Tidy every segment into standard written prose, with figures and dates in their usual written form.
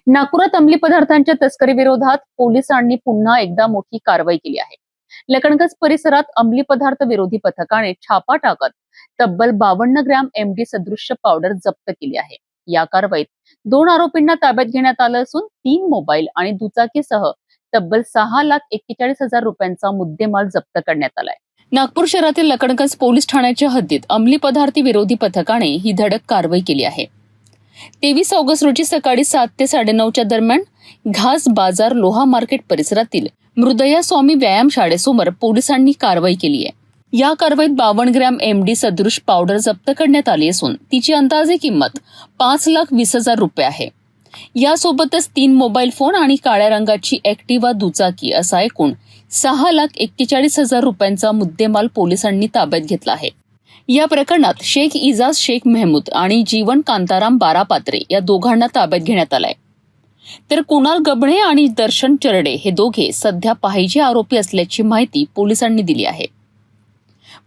नागपुरात अंमली पदार्थांच्या तस्करी विरोधात पोलिसांनी पुन्हा एकदा मोठी कारवाई केली आहे. लखनगंज परिसरात अंमली पदार्थ विरोधी पथकाने छापा टाकत तब्बल 52 ग्रॅम एमडी सदृश्य पावडर जप्त केली आहे. या कारवाईत 2 आरोपींना ताब्यात घेण्यात आलं असून 3 मोबाईल आणि दुचाकीसह तब्बल 6,41,000 रुपयांचा मुद्देमाल जप्त करण्यात आलाय. नागपूर शहरातील लखनगंज पोलीस ठाण्याच्या हद्दीत अंमली पदार्थ विरोधी पथकाने ही धडक कारवाई केली आहे. 23 ऑगस्ट रोजी सकाळी 7 ते 9:30च्या दरम्यान घास बाजार लोहा मार्केट परिसरातील मृदया स्वामी व्यायाम शाळेसमोर पोलिसांनी कारवाई केली आहे. या कारवाईत 52 ग्रॅम एमडी सदृश पावडर जप्त करण्यात आली असून तिची अंदाजे किंमत 5,20,000 रुपये आहे. यासोबतच 3 मोबाईल फोन आणि काळ्या रंगाची ऍक्टिवा दुचाकी असा एकूण 6,41,000 रुपयांचा मुद्देमाल पोलिसांनी ताब्यात घेतला आहे. या प्रकरणात शेख इजाज शेख मेहमूद आणि जीवन कांताराम बारापात्रे या दोघांना ताब्यात घेण्यात आलाय. तर कुणाल गबणे आणि दर्शन चरडे हे दोघे सध्या पाहिजे आरोपी असल्याची माहिती पोलिसांनी दिली आहे.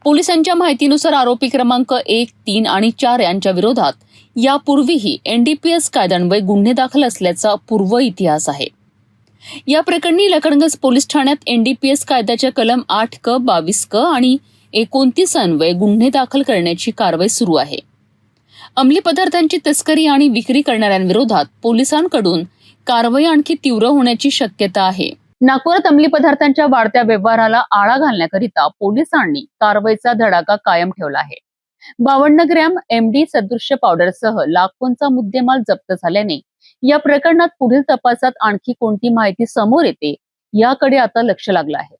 पोलिसांच्या माहितीनुसार आरोपी क्रमांक 1, 3 आणि 4 यांच्या विरोधात यापूर्वीही एनडीपीएस कायद्यान्वये गुन्हे दाखल असल्याचा पूर्व इतिहास आहे. या प्रकरणी लखनगंज पोलीस ठाण्यात एनडीपीएस कायद्याच्या कलम 8 क, 22 क आणि 29 अन्वये गुन्हे दाखल करण्याची कारवाई सुरू आहे. अंमली पदार्थांची तस्करी आणि विक्री करणाऱ्यांविरोधात पोलिसांकडून कारवाई आणखी तीव्र होण्याची शक्यता आहे. नागपुरात अंमली पदार्थांच्या वाढत्या व्यवहाराला आळा घालण्याकरिता पोलिसांनी कारवाईचा धडाका कायम ठेवला आहे. 52 ग्रॅम एमडी सदृश्य पावडरसह लाखोंचा मुद्देमाल जप्त झाल्याने या प्रकरणात पुढील तपासात आणखी कोणती माहिती समोर येते याकडे आता लक्ष लागलं आहे.